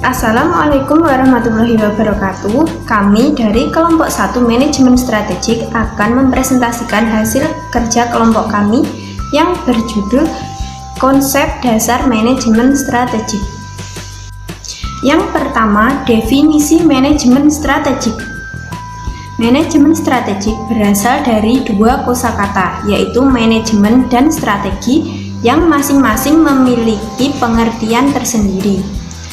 Assalamualaikum warahmatullahi wabarakatuh. Kami dari kelompok 1 Manajemen Strategik akan mempresentasikan hasil kerja kelompok kami yang berjudul Konsep Dasar Manajemen Strategik. Yang pertama, definisi manajemen strategik. Manajemen strategik berasal dari dua kosakata, yaitu manajemen dan strategi, yang masing-masing memiliki pengertian tersendiri.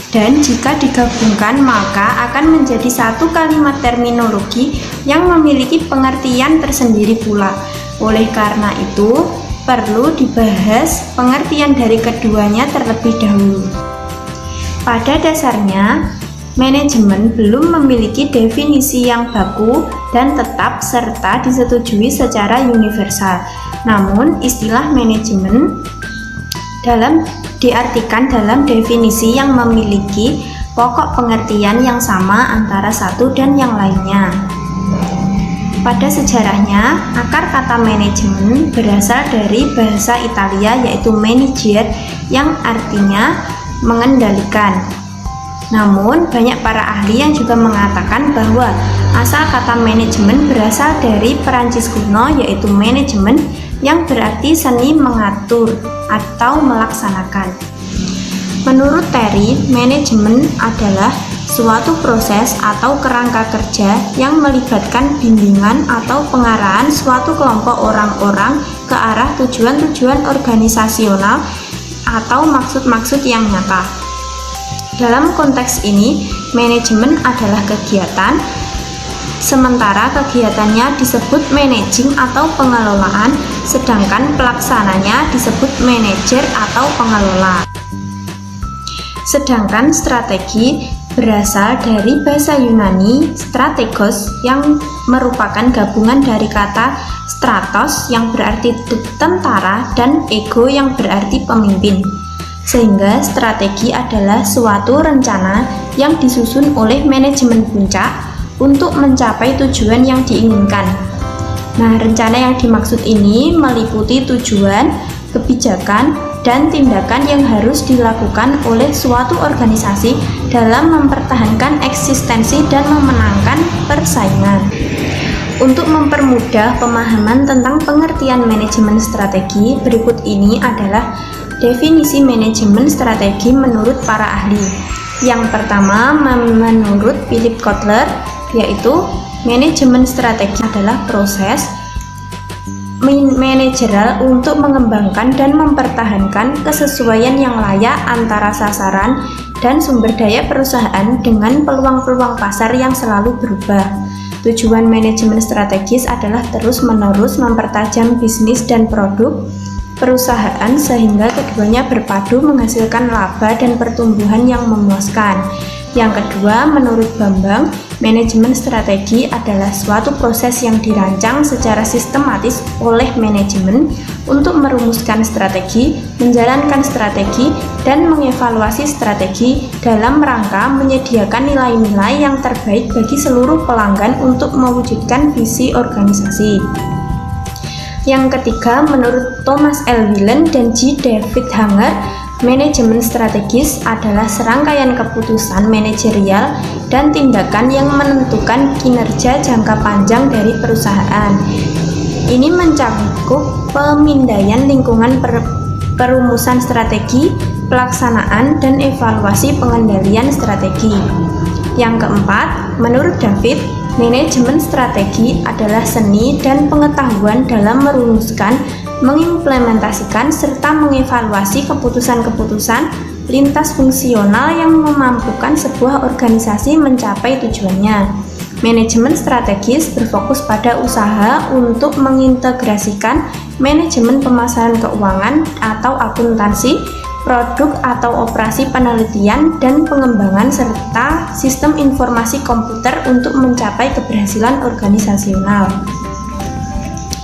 Dan jika digabungkan maka akan menjadi satu kalimat terminologi yang memiliki pengertian tersendiri pula. Oleh karena itu, perlu dibahas pengertian dari keduanya terlebih dahulu. Pada dasarnya, manajemen belum memiliki definisi yang baku dan tetap serta disetujui secara universal. Namun, istilah manajemen diartikan dalam definisi yang memiliki pokok pengertian yang sama antara satu dan yang lainnya. Pada sejarahnya, akar kata manajemen berasal dari bahasa Italia yaitu manager yang artinya mengendalikan. Namun, banyak para ahli yang juga mengatakan bahwa asal kata manajemen berasal dari Perancis kuno yaitu manajemen yang berarti seni mengatur atau melaksanakan. Menurut Terry, manajemen adalah suatu proses atau kerangka kerja yang melibatkan bimbingan atau pengarahan suatu kelompok orang-orang ke arah tujuan-tujuan organisasional atau maksud-maksud yang nyata. Dalam konteks ini, manajemen adalah kegiatan, sementara kegiatannya disebut managing atau pengelolaan, sedangkan pelaksananya disebut manajer atau pengelola. Sedangkan strategi berasal dari bahasa Yunani strategos yang merupakan gabungan dari kata stratos yang berarti tentara dan ego yang berarti pemimpin. Sehingga strategi adalah suatu rencana yang disusun oleh manajemen puncak untuk mencapai tujuan yang diinginkan. Nah, rencana yang dimaksud ini meliputi tujuan, kebijakan, dan tindakan yang harus dilakukan oleh suatu organisasi dalam mempertahankan eksistensi dan memenangkan persaingan. Untuk mempermudah pemahaman tentang pengertian manajemen strategi, berikut ini adalah definisi manajemen strategi menurut para ahli. Yang pertama, menurut Philip Kotler, yaitu manajemen strategi adalah proses manajerial untuk mengembangkan dan mempertahankan kesesuaian yang layak antara sasaran dan sumber daya perusahaan dengan peluang-peluang pasar yang selalu berubah. Tujuan manajemen strategis adalah terus-menerus mempertajam bisnis dan produk perusahaan sehingga keduanya berpadu menghasilkan laba dan pertumbuhan yang memuaskan. Yang kedua, menurut Bambang, manajemen strategi adalah suatu proses yang dirancang secara sistematis oleh manajemen untuk merumuskan strategi, menjalankan strategi, dan mengevaluasi strategi dalam rangka menyediakan nilai-nilai yang terbaik bagi seluruh pelanggan untuk mewujudkan visi organisasi. Yang ketiga, menurut Thomas L. Whelan dan G. David Hanger, manajemen strategis adalah serangkaian keputusan manajerial dan tindakan yang menentukan kinerja jangka panjang dari perusahaan. Ini mencakup pemindaian lingkungan perumusan strategi, pelaksanaan, dan evaluasi pengendalian strategi. Yang keempat, menurut David, manajemen strategi adalah seni dan pengetahuan dalam merumuskan, mengimplementasikan, serta mengevaluasi keputusan-keputusan lintas fungsional yang memampukan sebuah organisasi mencapai tujuannya. Manajemen strategis berfokus pada usaha untuk mengintegrasikan manajemen pemasaran keuangan atau akuntansi, produk atau operasi penelitian dan pengembangan, serta sistem informasi komputer untuk mencapai keberhasilan organisasional.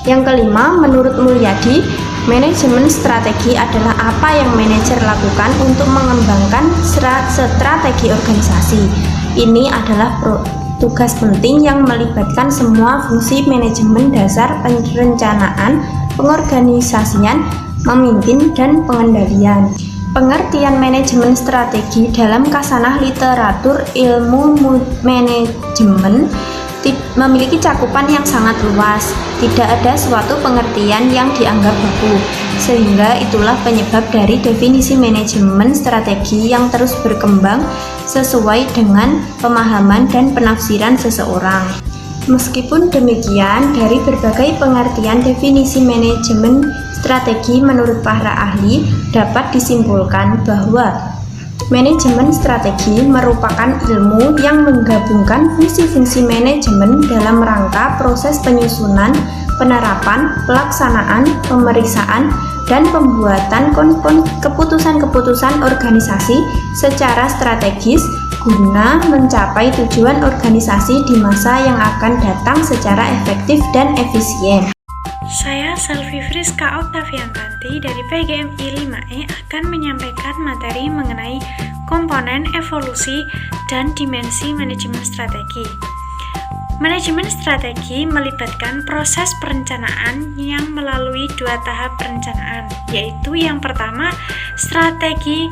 Yang kelima, menurut Mulyadi, manajemen strategi adalah apa yang manajer lakukan untuk mengembangkan strategi organisasi. Ini adalah tugas penting yang melibatkan semua fungsi manajemen dasar: perencanaan, pengorganisasian, memimpin, dan pengendalian. Pengertian manajemen strategi dalam kasanah literatur ilmu manajemen memiliki cakupan yang sangat luas. Tidak ada suatu pengertian yang dianggap baku, sehingga itulah penyebab dari definisi manajemen strategi yang terus berkembang sesuai dengan pemahaman dan penafsiran seseorang. Meskipun demikian, dari berbagai pengertian definisi manajemen strategi menurut para ahli dapat disimpulkan bahwa manajemen strategi merupakan ilmu yang menggabungkan fungsi-fungsi manajemen dalam rangka proses penyusunan, penerapan, pelaksanaan, pemeriksaan, dan pembuatan keputusan-keputusan organisasi secara strategis guna mencapai tujuan organisasi di masa yang akan datang secara efektif dan efisien. Saya Selvi Friska Oktaviantanti dari PGMI 5E akan menyampaikan materi mengenai komponen evolusi dan dimensi manajemen strategi. Manajemen strategi melibatkan proses perencanaan yang melalui 2 tahap perencanaan, yaitu yang pertama, strategi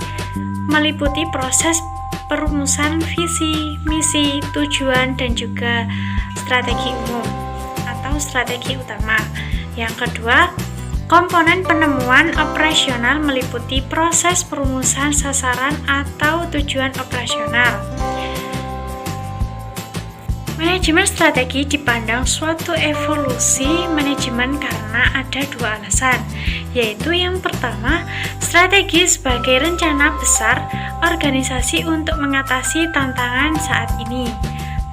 meliputi proses perumusan visi, misi, tujuan, dan juga strategi umum atau strategi utama. Yang kedua, komponen penemuan operasional meliputi proses perumusan sasaran atau tujuan operasional. Manajemen strategi dipandang suatu evolusi manajemen karena ada 2 alasan, yaitu yang pertama, strategi sebagai rencana besar organisasi untuk mengatasi tantangan saat ini.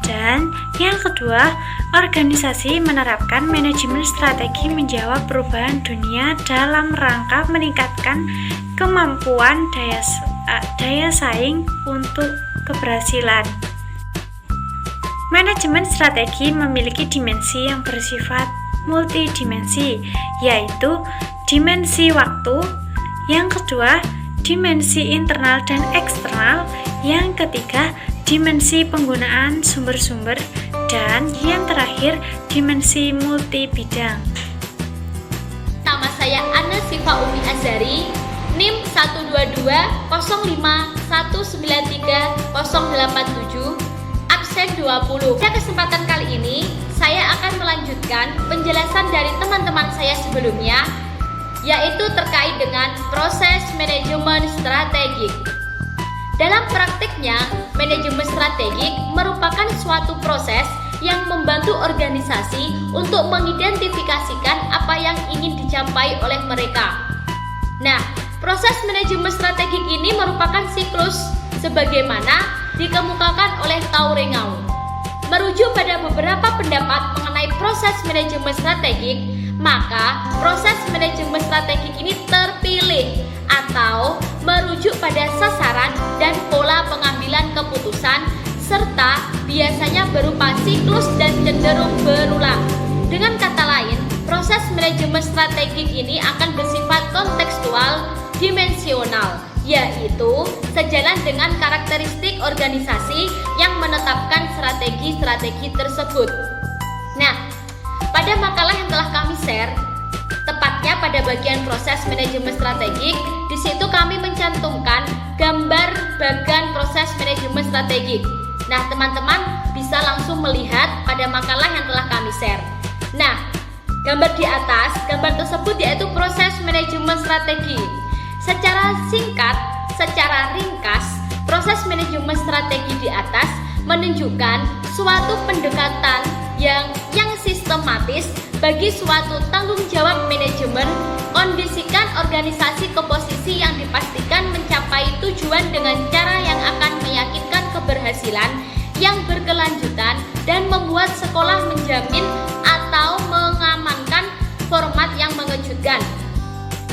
Dan yang kedua, organisasi menerapkan manajemen strategi menjawab perubahan dunia dalam rangka meningkatkan kemampuan daya saing untuk keberhasilan. Manajemen strategi memiliki dimensi yang bersifat multidimensi, yaitu dimensi waktu, yang kedua, dimensi internal dan eksternal, yang ketiga, dimensi penggunaan sumber-sumber, dan yang terakhir, dimensi multi bidang. Nama saya Anna Siva Umi Azhari, NIM 122-05-193-087, absen 20. Pada kesempatan kali ini, saya akan melanjutkan penjelasan dari teman-teman saya sebelumnya, yaitu terkait dengan proses manajemen strategik. Dalam praktiknya, manajemen strategik merupakan suatu proses yang membantu organisasi untuk mengidentifikasikan apa yang ingin dicapai oleh mereka. Nah, proses manajemen strategik ini merupakan siklus sebagaimana dikemukakan oleh Taurengau. Merujuk pada beberapa pendapat mengenai proses manajemen strategik, maka proses manajemen strategik ini terpilih atau merujuk pada sasaran dan pola pengambilan keputusan serta biasanya berupa siklus dan cenderung berulang. Dengan kata lain, proses manajemen strategik ini akan bersifat kontekstual dimensional, yaitu sejalan dengan karakteristik organisasi yang menetapkan strategi-strategi tersebut. Nah, pada makalah yang telah kami share, tepatnya pada bagian proses manajemen strategik, di situ kami mencantumkan gambar bagan proses manajemen strategik. Nah, teman-teman bisa langsung melihat pada makalah yang telah kami share. Nah, gambar di atas, gambar tersebut yaitu proses manajemen strategi. Secara singkat, secara ringkas, proses manajemen strategi di atas menunjukkan suatu pendekatan yang sistematis bagi suatu tanggung jawab manajemen, kondisikan organisasi ke posisi yang dipastikan mencapai tujuan dengan cara yang akan meyakinkan keberhasilan yang berkelanjutan dan membuat sekolah menjamin atau mengamankan format yang mengejutkan.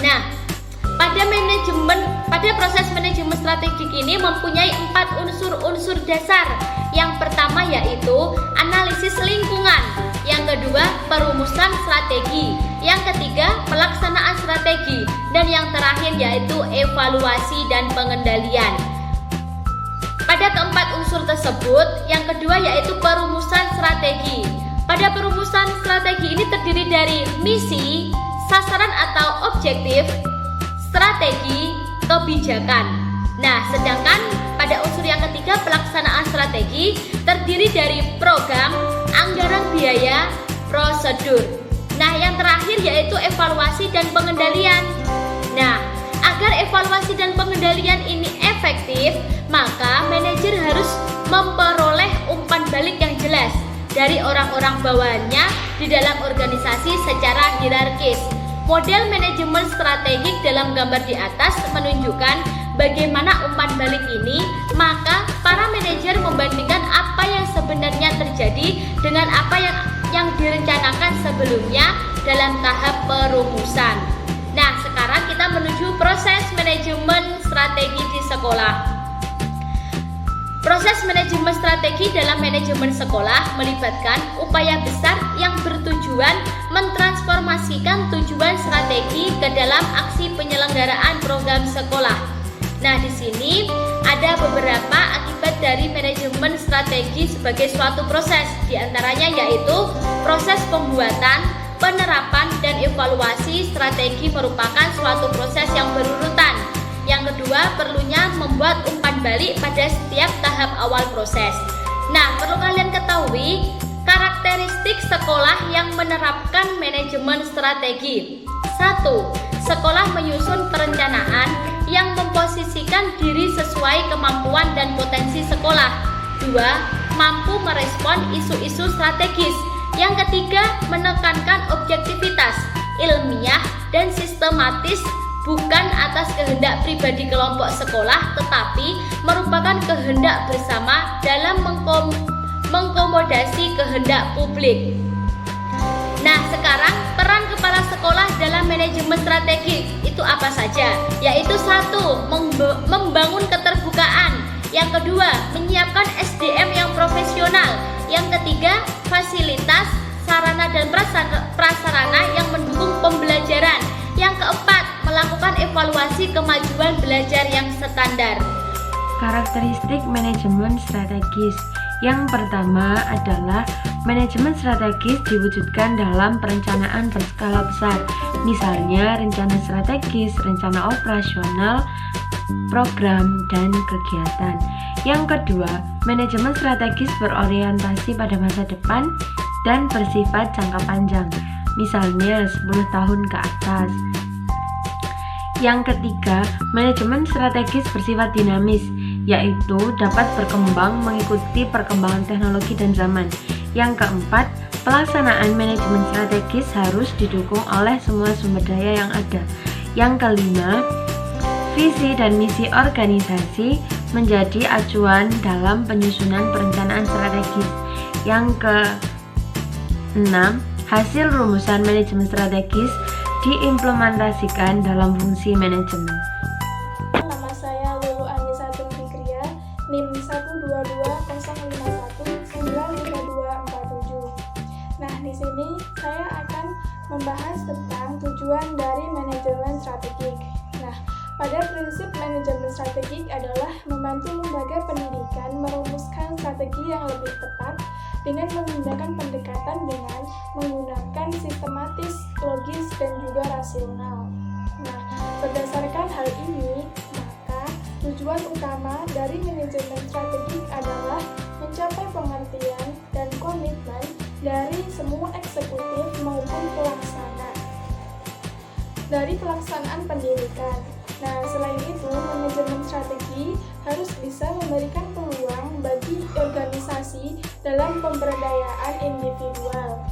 Nah, pada proses manajemen strategik ini mempunyai 4 unsur-unsur dasar. Yang pertama yaitu analisis lingkungan, yang kedua perumusan strategi, yang ketiga pelaksanaan strategi, dan yang terakhir yaitu evaluasi dan pengendalian. Pada keempat unsur tersebut, yang kedua yaitu perumusan strategi. Pada perumusan strategi ini terdiri dari misi, sasaran atau objektif, strategi, kebijakan. Nah, sedangkan pada unsur yang ketiga, pelaksanaan strategi terdiri dari program, anggaran biaya, prosedur. Nah, yang terakhir yaitu evaluasi dan pengendalian. Nah, agar evaluasi dan pengendalian ini efektif, maka manajer harus memperoleh umpan balik yang jelas dari orang-orang bawahannya di dalam organisasi secara hierarkis. Model manajemen strategik dalam gambar di atas menunjukkan bagaimana umpan balik ini, maka para manajer membandingkan apa yang sebenarnya terjadi dengan apa yang direncanakan sebelumnya dalam tahap perumusan. Nah, sekarang kita menuju proses manajemen strategi di sekolah. Proses manajemen strategi dalam manajemen sekolah melibatkan upaya besar yang bertujuan mentransformasikan tujuan strategi ke dalam aksi penyelenggaraan program sekolah. Nah, di sini ada beberapa akibat dari manajemen strategi sebagai suatu proses, diantaranya yaitu proses pembuatan, penerapan, dan evaluasi strategi merupakan suatu proses yang berurutan. Yang kedua, perlunya membuat umpan balik pada setiap tahap awal proses. Nah, perlu kalian ketahui karakteristik sekolah yang menerapkan manajemen strategi. 1. Sekolah menyusun perencanaan yang memposisikan diri sesuai kemampuan dan potensi sekolah. 2. Mampu merespon isu-isu strategis. Yang ketiga, menekankan objektivitas, ilmiah, dan sistematis, bukan atas kehendak pribadi kelompok sekolah, tetapi merupakan kehendak bersama dalam mengkomodasi kehendak publik. Nah, sekarang peran kepala sekolah dalam manajemen strategi itu apa saja? Yaitu 1. Membangun keterbukaan. Yang kedua, menyiapkan SDM yang profesional. Yang ketiga, fasilitas, sarana dan prasarana yang mendukung pembelajaran. Yang keempat, melakukan evaluasi kemajuan belajar yang standar. Karakteristik manajemen strategis. Yang pertama adalah manajemen strategis diwujudkan dalam perencanaan berskala besar. Misalnya rencana strategis, rencana operasional, program, dan kegiatan. Yang kedua, manajemen strategis berorientasi pada masa depan dan bersifat jangka panjang. Misalnya 10 tahun ke atas. Yang ketiga, manajemen strategis bersifat dinamis, yaitu dapat berkembang mengikuti perkembangan teknologi dan zaman. Yang keempat, pelaksanaan manajemen strategis harus didukung oleh semua sumber daya yang ada. Yang kelima, visi dan misi organisasi menjadi acuan dalam penyusunan perencanaan strategis. Yang keenam, hasil rumusan manajemen strategis diimplementasikan dalam fungsi manajemen. Nama saya Lulu Anisatul Fikriya, NIM 12205193247. Nah, di sini saya akan membahas tentang tujuan dari manajemen strategik. Nah, pada prinsip manajemen strategik adalah membantu lembaga pendidikan merumuskan strategi yang lebih tepat dengan menggunakan pendekatan dengan menggunakan sistematis, logis, dan juga rasional. Nah, berdasarkan hal ini, maka tujuan utama dari manajemen strategik adalah mencapai pengertian dan komitmen dari semua eksekutif maupun pelaksana dari pelaksanaan pendidikan. Nah, selain itu, manajemen strategi harus bisa memberikan peluang bagi organisasi dalam pemberdayaan individual.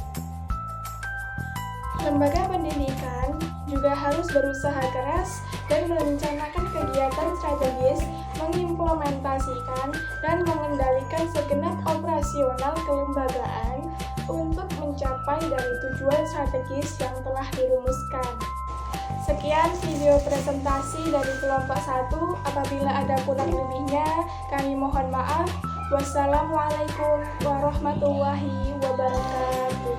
Lembaga pendidikan juga harus berusaha keras dan merencanakan kegiatan strategis, mengimplementasikan dan mengendalikan segenap operasional kelembagaan untuk mencapai dari tujuan strategis yang telah dirumuskan. Sekian video presentasi dari kelompok 1. Apabila ada kurang lebihnya, kami mohon maaf. Wassalamualaikum warahmatullahi wabarakatuh.